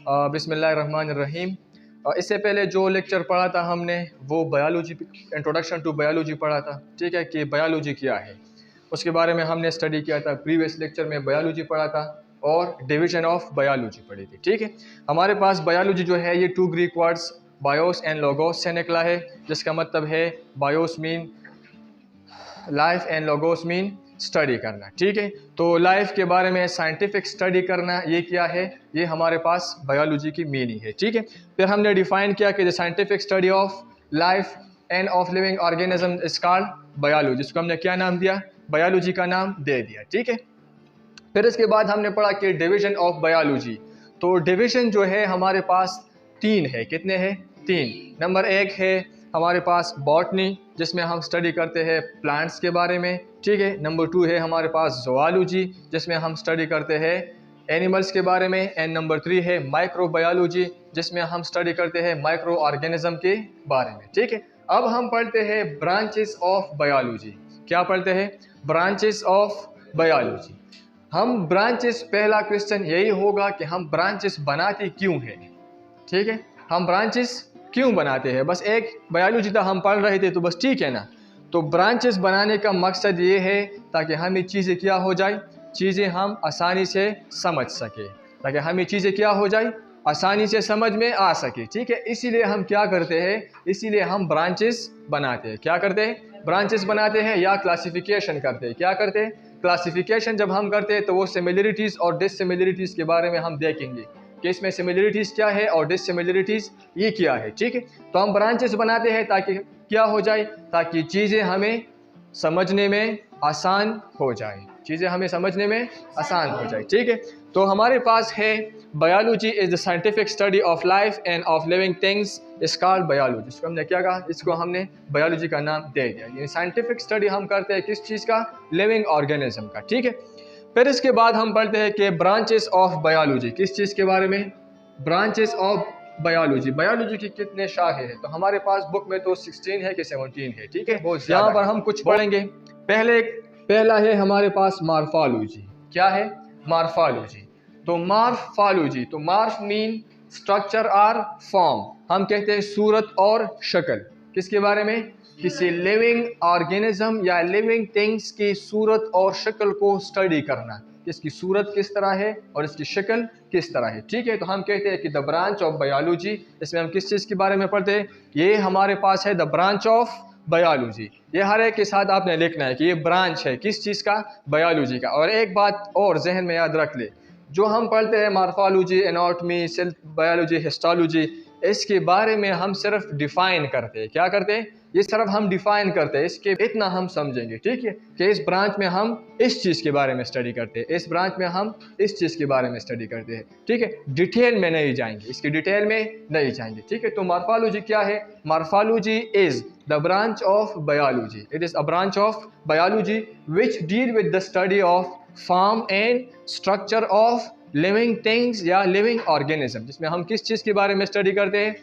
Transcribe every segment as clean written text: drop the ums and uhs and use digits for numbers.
बिस्मिल्लाहिर्रहमानिर्रहीम। इससे पहले जो लेक्चर पढ़ा था हमने वो बायोलॉजी, इंट्रोडक्शन टू बायोलॉजी पढ़ा था। ठीक है कि बायोलॉजी क्या है उसके बारे में हमने स्टडी किया था। प्रीवियस लेक्चर में बायोलॉजी पढ़ा था और डिवीजन ऑफ बायोलॉजी पढ़ी थी। ठीक है, हमारे पास बायोलॉजी जो है ये 2 Greek words BIOS and logos से निकला है, जिसका मतलब है BIOS mean life and logos mean study करना। ठीक है, तो लाइफ के बारे में साइंटिफिक स्टडी करना ये क्या है, ये हमारे पास बायोलॉजी की मीनिंग है। ठीक है, फिर हमने डिफाइन किया कि the scientific study of life end of living organism is called biology. इसको हमने क्या नाम दिया, बायोलॉजी का नाम दे दिया। ठीक है, फिर इसके बाद हमने पढ़ा कि डिवीजन ऑफ बायोलॉजी। तो डिवीजन जो है हमारे पास 3 है। कितने हैं? 3। नंबर 1 है हमारे पास बॉटनी, जिसमें हम स्टडी करते हैं प्लांट्स के बारे में। ठीक है, नंबर 2 है हमारे पास ज़ूलॉजी, जिसमें हम स्टडी करते हैं एनिमल्स के बारे में। एंड नंबर 3 है माइक्रोबायोलॉजी, जिसमें हम स्टडी करते हैं माइक्रो ऑर्गेनिज्म के बारे में। ठीक है, अब हम पढ़ते हैं ब्रांचेस ऑफ बायोलॉजी। क्या पढ़ते हैं? Branches of biology. हम ब्रांचेस, पहला क्वेश्चन यही होगा कि हम ब्रांचेस बनाते क्यों हैं। ठीक है, हम ब्रांचेस क्यों बनाते हैं? बस एक बायोलॉजी तो हम पढ़ रहे थे तो बस ठीक है ना। तो ब्रांचेस बनाने का मकसद ये है ताकि हमें चीज़ें क्या हो जाए, चीज़ें हम आसानी से समझ सके, ताकि हमें चीज़ें क्या हो जाए, आसानी से समझ में आ सके। ठीक है, इसीलिए हम क्या करते हैं, इसीलिए हम ब्रांचेस बनाते हैं। क्या करते हैं? ब्रांचेस बनाते हैं या क्लासिफिकेशन करते हैं। क्या करते हैं? क्लासिफिकेशन जब हम करते हैं तो वो सिमिलरिटीज़ और डिससिमिलरिटीज़ के बारे में हम देखेंगे कि इसमें सिमिलरिटीज़ क्या है और डिससिमिलरिटीज़ ये क्या है। ठीक है, तो हम ब्रांचेस बनाते हैं ताकि क्या हो जाए, ताकि चीज़ें हमें समझने में आसान हो जाए, चीज़ें हमें समझने में आसान हो जाए। ठीक है, तो हमारे पास है biology is the scientific study of life end of living things is called biology. इसको हमने क्या कहा, इसको हमने बायोलॉजी का नाम दे दिया। ये साइंटिफिक स्टडी हम करते हैं किस चीज़ का, लिविंग ऑर्गेनिज्म का। ठीक है, फिर इसके बाद हम पढ़ते हैं कि ब्रांचेस ऑफ बायोलॉजी, किस चीज़ के बारे में, ब्रांचेस ऑफ बायोलॉजी। बायोलॉजी की कितने शाखे हैं? तो हमारे पास बुक में तो 16 है कि 17 है। ठीक है, यहाँ पर हम कुछ पढ़ेंगे। पहला है हमारे पास मॉर्फोलॉजी। क्या है? मॉर्फोलॉजी। तो मॉर्फोलॉजी, तो मॉर्फ मीन स्ट्रक्चर और फॉर्म, हम कहते हैं सूरत और शक्ल। किसके बारे में? किसी लिविंग ऑर्गेनिज्म या लिविंग थिंग्स की सूरत और शक्ल को स्टडी करना, इसकी सूरत किस तरह है और इसकी शक्ल किस तरह है। ठीक है, तो हम कहते हैं कि द ब्रांच ऑफ बायोलॉजी, इसमें हम किस चीज़ के बारे में पढ़ते हैं, ये हमारे पास है द ब्रांच ऑफ बायोलॉजी। ये हर एक के साथ आपने लिखना है कि ये ब्रांच है किस चीज़ का, बायोलॉजी का। और एक बात और जहन में याद रख ले, जो हम पढ़ते हैं morphology, anatomy, cell biology, histology, इसके बारे में हम सिर्फ डिफ़ाइन करते हैं। क्या करते हैं? ये सिर्फ हम डिफ़ाइन करते हैं, इसके इतना हम समझेंगे। ठीक है, कि इस ब्रांच में हम इस चीज़ के बारे में स्टडी करते हैं, इस ब्रांच में हम इस चीज़ के बारे में स्टडी करते हैं। ठीक है, डिटेल में नहीं जाएंगे, इसकी डिटेल में नहीं जाएंगे। ठीक है, तो मॉर्फोलॉजी क्या है? Morphology is the branch of biology, it is a branch of biology which deal with the study of form and structure of living things या लिविंग ऑर्गेनिज्म, जिसमें हम किस चीज़ के बारे में स्टडी करते हैं,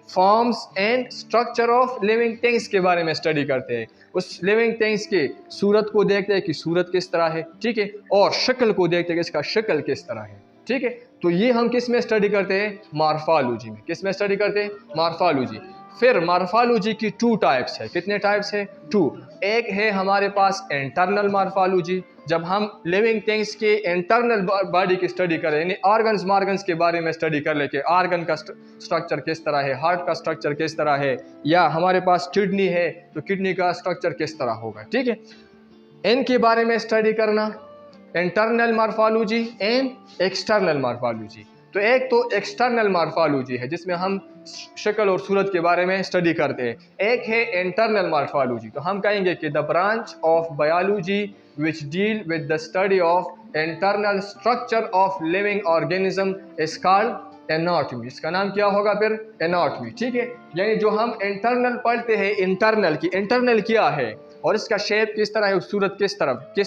forms and structure of living things के बारे में स्टडी करते हैं। उस लिविंग थिंग्स के सूरत को देखते हैं कि सूरत किस तरह है। ठीक है, और शक्ल को देखते हैं कि इसका शक्ल किस तरह है। ठीक है, तो ये हम किस में स्टडी करते हैं, मॉर्फोलॉजी में। किस में स्टडी करते हैं, मॉर्फोलॉजी। फिर मॉर्फोलॉजी की 2 टाइप्स है। कितने टाइप्स है? 2। एक है हमारे पास इंटरनल मॉर्फोलॉजी, जब हम लिविंग थिंग्स के इंटरनल बॉडी की स्टडी करें, यानी ऑर्गन्स मार्गन्स के बारे में स्टडी कर ले कि ऑर्गन का स्ट्रक्चर किस तरह है, हार्ट का स्ट्रक्चर किस तरह है, या हमारे पास किडनी है तो किडनी का स्ट्रक्चर किस तरह होगा। ठीक है, इनके बारे में स्टडी करना, internal morphology and external morphology. तो एक तो एक्सटर्नल मॉर्फोलॉजी है जिसमें हम शक्ल और सूरत के बारे में स्टडी करते हैं। एक है इंटरनल मॉर्फोलॉजी, तो हम कहेंगे कि the branch of biology which deal with the study of internal structure of living organism is called anatomy. इसका नाम क्या होगा फिर? एनाटॉमी। ठीक है, यानी जो हम इंटरनल पढ़ते हैं, इंटरनल की इंटरनल क्या है और इसका शेप किस तरह है, सूरत किस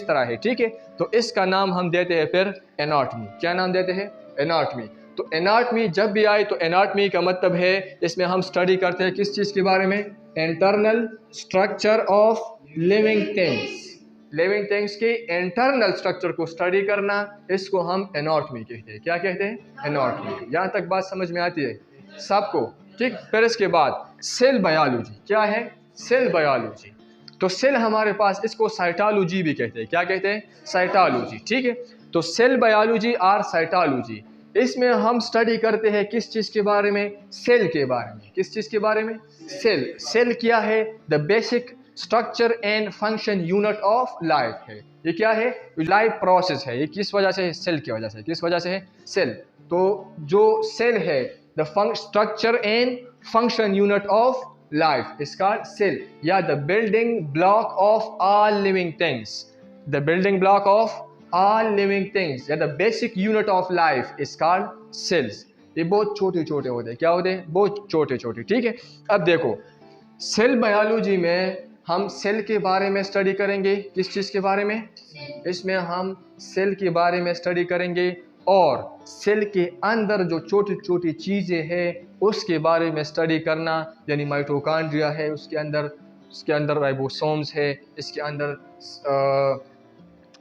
तरह है। ठीक है, तो इसका नाम हम देते हैं फिर एनाटॉमी। क्या नाम देते हैं? एनाटॉमी। तो एनाटॉमी जब भी आए तो एनाटॉमी का मतलब है इसमें हम स्टडी करते हैं किस चीज़ के बारे में, internal structure of living things. Living things के इंटरनल स्ट्रक्चर को स्टडी करना, इसको हम एनाटॉमी कहते हैं। क्या कहते हैं? एनाटॉमी। यहाँ तक बात समझ में आती है सबको? ठीक। फिर इसके बाद सेल बायोलॉजी। क्या है? Cell biology. तो सेल हमारे पास, इसको साइटोलॉजी भी कहते हैं। क्या कहते हैं? साइटोलॉजी। ठीक है। तो सेल बायोलॉजी और साइटोलॉजी, इसमें हम स्टडी करते हैं किस चीज़ के बारे में? सेल के बारे में। किस चीज़ के बारे में? सेल। सेल क्या है? The basic structure and function unit of life है। ये क्या है? लाइफ प्रोसेस है। ये किस वजह से है? सेल की वजह से। किस वजह से है? सेल। तो जो सेल है, the structure and function unit of life is called cell, या the building block of all living things. The building block of all living things या the basic unit of life is called cells। ये बहुत छोटे छोटे होते हैं। क्या होते हैं? बहुत छोटे छोटे। ठीक है। अब देखो, सेल बायोलॉजी में हम सेल के बारे में स्टडी करेंगे। किस चीज़ के बारे में? इसमें हम सेल के बारे में स्टडी करेंगे और सेल के अंदर जो छोटी छोटी चीज़ें हैं उसके बारे में स्टडी करना, यानी माइटोकॉन्ड्रिया है, उसके अंदर राइबोसोम्स है, इसके अंदर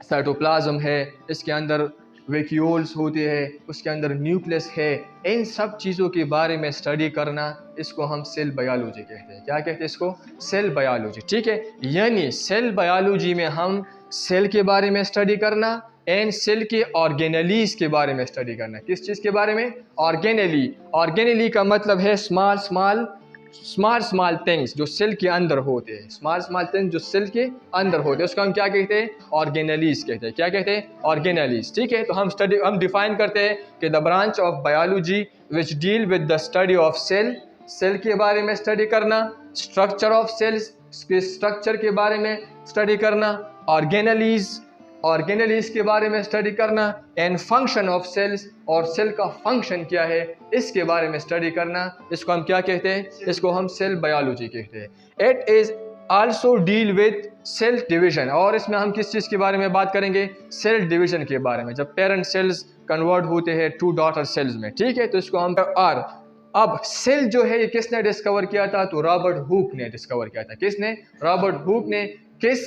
साइटोप्लाज्म है, इसके अंदर वैक्यूल्स होते हैं, उसके अंदर न्यूक्लियस है। इन सब चीज़ों के बारे में स्टडी करना, इसको हम सेल बायोलॉजी कहते हैं। क्या कहते हैं इसको? Cell biology. ठीक है। यानी सेल बायोलॉजी में हम सेल के बारे में स्टडी करना एंड सेल के ऑर्गेनेलीज के बारे में स्टडी करना। किस चीज़ के बारे में? ऑर्गेनेली। ऑर्गेनेली का मतलब है स्मॉल स्मॉल थिंग्स जो सेल के अंदर होते हैं। स्मॉल थिंग्स जो सेल के अंदर होते हैं उसको हम क्या कहते हैं? ऑर्गेनेलीज कहते हैं। क्या कहते हैं? ऑर्गेनेलीज। ठीक है। तो हम डिफाइन करते हैं कि the branch of biology which deal with the study of cell. Cell के बारे में स्टडी करना, स्ट्रक्चर ऑफ सेल्स के स्ट्रक्चर के बारे में स्टडी करना, ऑर्गेनेलीज के बारे में स्टडी करना, एंड फंक्शन ऑफ सेल्स, और सेल का फंक्शन क्या है इसके बारे में स्टडी करना। इसको हम क्या कहते हैं? इसको हम सेल बायोलॉजी कहते हैं। It is also deal with cell division, और इसमें हम किस चीज़ के बारे में बात करेंगे? सेल डिवीजन के बारे में, जब पेरेंट सेल्स कन्वर्ट होते हैं टू डॉटर सेल्स में। ठीक है। तो इसको हम अब सेल जो है ये किसने डिस्कवर किया था? तो रॉबर्ट हुक ने डिस्कवर किया था। किसने? रॉबर्ट हुक ने। किस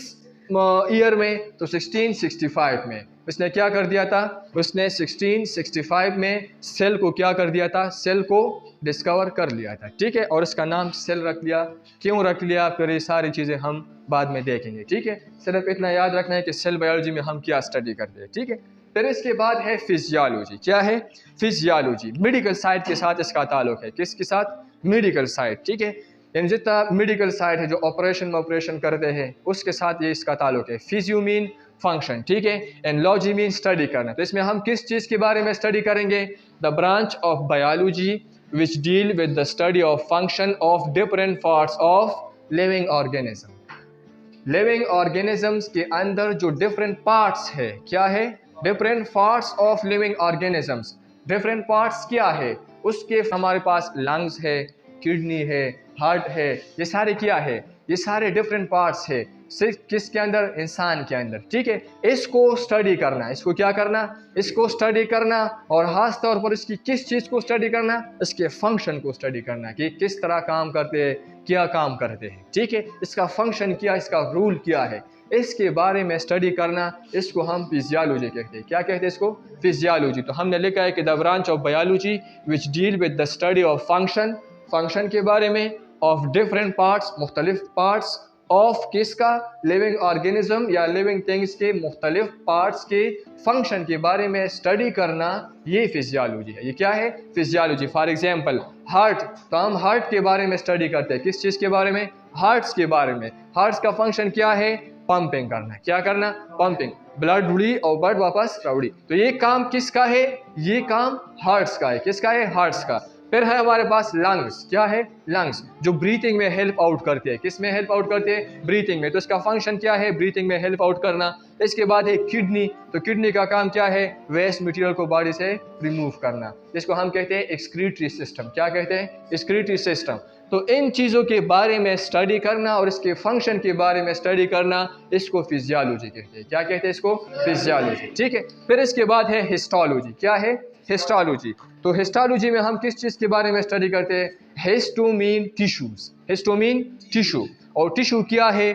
ईयर में? तो 1665 में। उसने क्या कर दिया था? उसने 1665 में सेल को क्या कर दिया था? सेल को डिस्कवर कर लिया था। ठीक है। और इसका नाम सेल रख लिया। क्यों रख लिया? फिर ये सारी चीज़ें हम बाद में देखेंगे। ठीक है। सिर्फ इतना याद रखना है कि सेल बायोलॉजी में हम क्या स्टडी करते हैं। ठीक है। फिर इसके बाद है फिजियोलॉजी। क्या है? फिजियोलॉजी। मेडिकल साइड के साथ इसका ताल्लुक है। किसके साथ? Medical side. ठीक है। यानी जितना मेडिकल साइड है जो ऑपरेशन करते हैं उसके साथ ये इसका ताल्लुक है। Physio mean function. ठीक है। एंड लॉजी मीन स्टडी करना। तो इसमें हम किस चीज़ के बारे में स्टडी करेंगे? The branch of biology which deal with the study of function of different parts of living organism. Living organisms के अंदर जो डिफरेंट पार्ट्स है, क्या है? Different parts of living organisms. Different parts क्या है? उसके हमारे पास लंग्स है, किडनी है, हार्ट है, ये सारे क्या है? ये सारे डिफरेंट पार्ट्स है। सिर्फ किसके अंदर? इंसान के अंदर। ठीक है। इसको स्टडी करना, इसको क्या करना? इसको स्टडी करना, और खास तौर पर इसकी किस चीज़ को स्टडी करना? इसके फंक्शन को स्टडी करना कि किस तरह काम करते हैं, क्या काम करते हैं। ठीक है। इसका फंक्शन क्या, इसका रूल क्या है, इसके बारे में स्टडी करना, इसको हम फिजियोलॉजी कहते हैं। क्या कहते हैं इसको? फिजियोलॉजी। तो हमने लिखा है कि the branch of biology which deal with the study of function के बारे में, ऑफ डिफरेंट पार्ट्स, मुख्तलिफ पार्ट्स ऑफ किसका? लिविंग ऑर्गेनिज्म या लिविंग थिंग्स के मुख्तलिफ पार्ट्स के फंक्शन के बारे में स्टडी करना, ये फिजियोलॉजी है। ये क्या है? फिजियोलॉजी। For example heart. तो हम हार्ट के बारे में स्टडी करते हैं। किस चीज़ के बारे में? हार्ट्स के बारे में। हार्ट्स का फंक्शन क्या है? पंपिंग करना। क्या करना? पंपिंग। ब्लड उड़ी और ब्लड वापस उड़ी। तो ये काम किसका है? ये काम हार्ट्स का है। किसका है? हार्ट्स का। फिर है हमारे पास लंग्स। क्या है? लंग्स, जो ब्रीथिंग में हेल्प आउट करते हैं। किस में हेल्प आउट करते हैं? ब्रीथिंग में। तो इसका फंक्शन क्या है? ब्रीथिंग में हेल्प आउट करना। इसके बाद है किडनी। तो किडनी का काम क्या है? वेस्ट मटेरियल को बॉडी से रिमूव करना। इसको हम कहते हैं एक्सक्रीटरी सिस्टम। क्या कहते हैं? Excretory system. तो इन चीज़ों के बारे में स्टडी करना और इसके फंक्शन के बारे में स्टडी करना, इसको फिजियोलॉजी कहते हैं। क्या कहते हैं इसको? फिजियोलॉजी। ठीक है। फिर इसके बाद है हिस्टोलॉजी। क्या है? हिस्टोलॉजी। तो हिस्टोलॉजी में हम किस चीज़ के बारे में स्टडी करते हैं? Histo mean tissues. Histo mean tissue. और टिश्यू क्या है?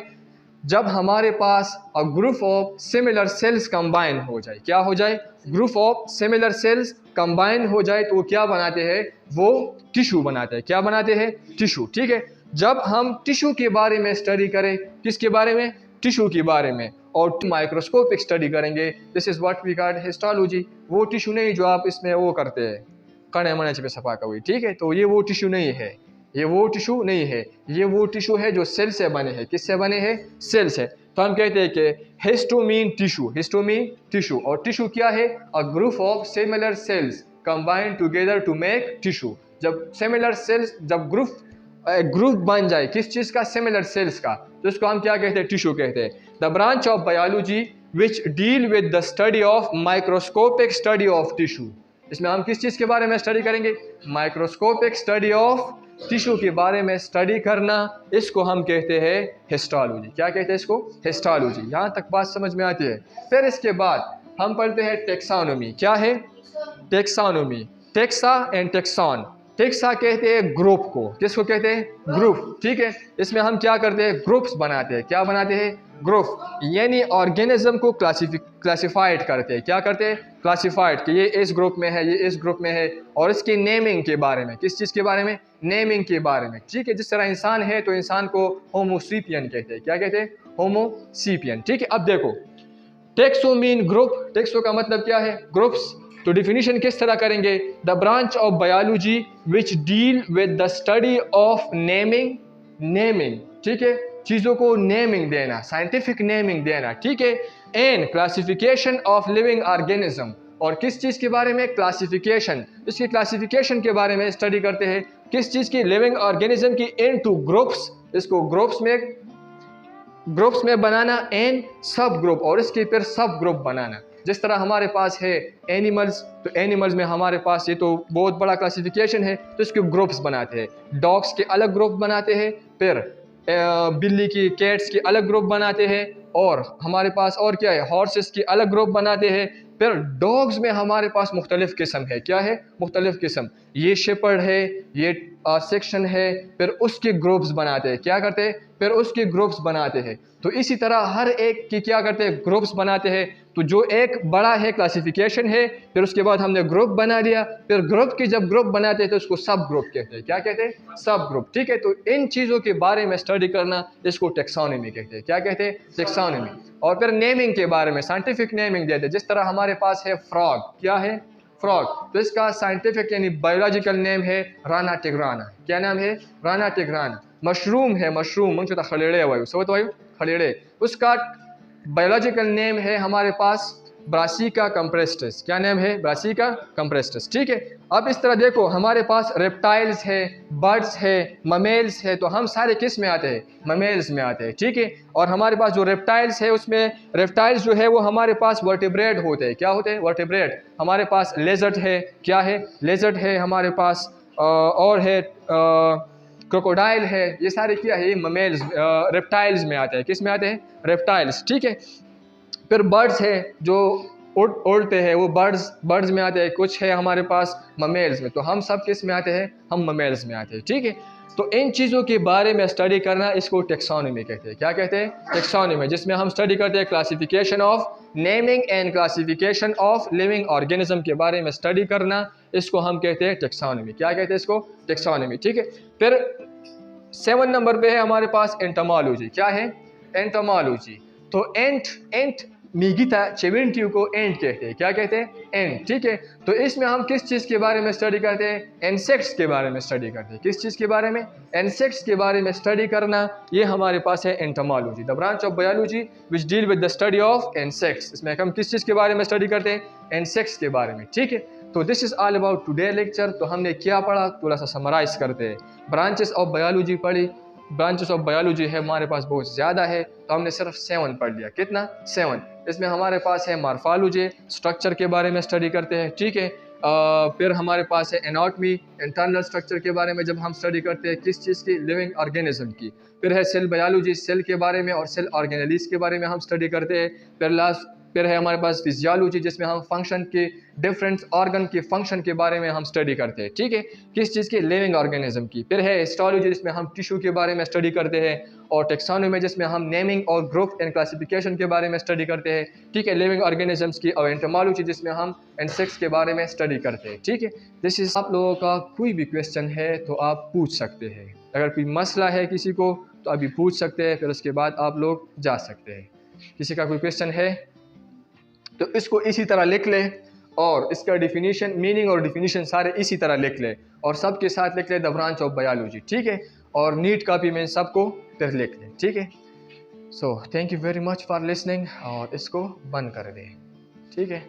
जब हमारे पास a group of similar cells combine हो जाए, क्या हो जाए, group of similar cells combine हो जाए तो वो क्या बनाते हैं, वो टिश्यू बनाते हैं। क्या बनाते हैं, टिश्यू। ठीक है, जब हम टिश्यू के बारे में स्टडी करें, किसके बारे में, टिश्यू के बारे में, और माइक्रोस्कोपिक स्टडी करेंगे, this is what we call histology. वो टिश्यू नहीं जो आप इसमें वो करते हैं कणे मणे पे सफा का हुई, ठीक है, तो ये वो टिश्यू नहीं है, ये वो टिश्यू नहीं है, ये वो टिश्यू है जो सेल से बने हैं। किससे बने हैं, सेल से। तो हम कहते हैं कि हिस्टोमीन टिश्यू, हिस्टोमीन टिश्यू। और टिश्यू क्या है, a group of similar cells combine together to make tissue. जब सिमिलर सेल्स, जब ग्रुप बन जाए किस चीज़ का, सिमिलर सेल्स का, तो इसको हम क्या कहते हैं, टिश्यू कहते हैं। The branch of biology which deal with the study of microscopic study of tissue. इसमें हम किस चीज़ के बारे में स्टडी करेंगे, माइक्रोस्कोपिक स्टडी ऑफ टिश्यू के बारे में स्टडी करना, इसको हम कहते हैं हिस्टोलॉजी। क्या कहते हैं इसको, हिस्टोलॉजी। यहाँ तक बात समझ में आती है। फिर इसके बाद हम पढ़ते हैं टेक्सोनोमी। क्या है, taxonomy, taxa and tax on. Taxa कहते हैं ग्रुप को, किसको कहते हैं, ग्रुप। ठीक है, इसमें हम क्या करते हैं, ग्रुप्स बनाते हैं। क्या बनाते हैं, ग्रुप, यानी ऑर्गेनिज्म को क्लासिफाइड करते हैं। क्या करते हैं, क्लासिफाइड, कि ये इस ग्रुप में है, ये इस ग्रुप में है, और इसकी नेमिंग के बारे में, किस चीज़ के बारे में, नेमिंग के बारे में। ठीक है, जिस तरह इंसान है तो इंसान को होमोसीपियन कहते हैं। क्या कहते हैं, होमोसीपियन। ठीक है, अब देखो टेक्सो मीन ग्रुप, टेक्सो का मतलब क्या है, ग्रुप्स। तो डिफिनीशन किस तरह करेंगे, the branch of biology which deal with the study of naming, naming, ठीक है, चीज़ों को नेमिंग देना, साइंटिफिक नेमिंग देना। ठीक है, and classification of living organism, और किस चीज़ के बारे में, क्लासिफिकेशन, इसकी क्लासिफिकेशन के बारे में स्टडी करते हैं। किस चीज़ की, लिविंग ऑर्गेनिज्म की, इनटू ग्रुप्स, इसको ग्रुप्स में बनाना, एंड सब ग्रुप, और इसके फिर सब ग्रुप बनाना। जिस तरह हमारे पास है एनिमल्स, तो एनिमल्स में हमारे पास ये तो बहुत बड़ा क्लासिफिकेशन है, तो इसके ग्रुप्स बनाते हैं। डॉग्स के अलग ग्रुप बनाते हैं, फिर बिल्ली की, कैट्स की अलग ग्रुप बनाते हैं, और हमारे पास और क्या है, हॉर्सेस की अलग ग्रुप बनाते हैं। फिर डॉग्स में हमारे पास मुख्तलिफ किस्म है। क्या है, मुख्तलिफ किस्म, ये शेपर्ड है, ये सेक्शन है, फिर उसके ग्रुप्स बनाते हैं। क्या करते हैं, फिर उसके ग्रुप्स बनाते हैं। तो इसी तरह हर एक की क्या करते हैं, ग्रुप्स बनाते हैं। तो जो एक बड़ा है क्लासिफिकेशन है, फिर उसके बाद हमने ग्रुप बना लिया, फिर ग्रुप की जब ग्रुप बनाते हैं तो उसको सब ग्रुप कहते हैं। क्या कहते हैं, सब ग्रुप। ठीक है, तो इन चीज़ों के बारे में स्टडी करना, इसको टेक्सोनोमी कहते हैं। क्या कहते हैं, टेक्सोनोमी। और फिर नेमिंग के बारे में साइंटिफिक नेमिंग देते हैं। जिस तरह हमारे पास है फ्रॉग, क्या है, फ्रॉग, तो इसका साइंटिफिक यानी बायोलॉजिकल नेम है राना टिग्राना। क्या नाम है, राना टिग्राना। मशरूम है, मशरूम मंग खलेड़े वायु सोत वायु खलेड़े, उसका बायोलॉजिकल नेम है हमारे पास ब्रासिका कंप्रेस्टस। क्या नेम है, ब्रासिका कंप्रेस्टस। ठीक है, अब इस तरह देखो हमारे पास रेप्टाइल्स है, बर्ड्स है, ममेल्स है, तो हम सारे किस में आते हैं, ममेल्स में आते हैं। ठीक है, और हमारे पास जो रेप्टाइल्स है, उसमें रेप्टाइल्स जो है वो हमारे पास वर्टिब्रेट होते हैं। क्या होते हैं, वर्टिब्रेट। हमारे पास लेजर्ड है, क्या है, लेजर्ड है हमारे पास, और है क्रोकोडाइल है, ये सारे क्या है, ये ममेल्स, रेप्टाइल्स में आते हैं। किस में आते हैं, रेप्टाइल्स। ठीक है, फिर बर्ड्स है जो उड़ते हैं, वो बर्ड्स में आते हैं। कुछ है हमारे पास ममेल्स में, तो हम सब किस में आते हैं, हम ममेल्स में आते हैं। ठीक है, तो इन चीज़ों के बारे में स्टडी करना, इसको टेक्सोनोमी कहते हैं। क्या कहते हैं, टेक्सोनोमी, जिसमें हम स्टडी करते हैं classification of naming and classification of living organism के बारे में स्टडी करना, इसको हम कहते हैं टेक्सोनोमी। क्या कहते हैं इसको, टेक्सोनोमी। ठीक है, फिर 7 नंबर पे है हमारे पास एंटोमोलॉजी। क्या है, एंटोमोलॉजी। तो एंट मीगिता चेविंटिव को एंट कहते हैं। क्या कहते हैं, एंट। ठीक है, तो इसमें हम किस चीज़ के बारे में स्टडी करते हैं, इंसेक्ट्स के बारे में स्टडी करते हैं। किस चीज़ के बारे में, इंसेक्ट्स के बारे में स्टडी करना, ये हमारे पास है entomology, the branch of biology which deal with the study of insects. इसमें हम किस चीज़ के बारे में स्टडी करते हैं, इंसेक्ट्स के बारे में। ठीक है, तो this is all about today lecture. तो हमने क्या पढ़ा, थोड़ा सा समराइज करते हैं। ब्रांचेस ऑफ बायोलॉजी पढ़ी, ब्रांचेस ऑफ बायोलॉजी है हमारे पास बहुत ज़्यादा है, तो हमने सिर्फ 7 पढ़ लिया। कितना, 7। इसमें हमारे पास है मॉर्फोलॉजी, स्ट्रक्चर के बारे में स्टडी करते हैं। ठीक है, फिर हमारे पास है एनाटॉमी, इंटरनल स्ट्रक्चर के बारे में जब हम स्टडी करते हैं, किस चीज़ की, लिविंग ऑर्गेनिज्म की। फिर है सेल बायोलॉजी, सेल के बारे में और सेल ऑर्गेनेलिस के बारे में हम स्टडी करते हैं। फिर लास्ट फिर है हमारे पास फिजियोलॉजी, जिसमें हम फंक्शन के डिफरेंट ऑर्गन के फंक्शन के बारे में हम स्टडी करते हैं, ठीक है, किस चीज़ के, लिविंग ऑर्गेनिज्म की। फिर है हिस्टोलॉजी, जिसमें हम टिश्यू के बारे में स्टडी करते हैं, और टेक्सोनोमी, जिसमें हम नेमिंग और ग्रुप एंड क्लासिफिकेशन के बारे में स्टडी करते हैं, ठीक है, लिविंग ऑर्गेनिजम्स की। और एंटोमोलॉजी, जिसमें हम इंसेक्ट्स के बारे में स्टडी करते हैं, ठीक है। दिस इज, आप लोगों का कोई भी क्वेश्चन है तो आप पूछ सकते हैं, अगर कोई मसला है किसी को तो अभी पूछ सकते हैं, फिर उसके बाद आप लोग जा सकते हैं। किसी का कोई क्वेश्चन है तो इसको इसी तरह लिख ले, और इसका डिफिनीशन, मीनिंग और डिफिनीशन सारे इसी तरह लिख ले, और सबके साथ लिख ले द ब्रांच ऑफ बायोलॉजी, ठीक है, और नीट कॉपी में सबको फिर लिख ले, ठीक है। So thank you very much for listening, और इसको बंद कर दें, ठीक है।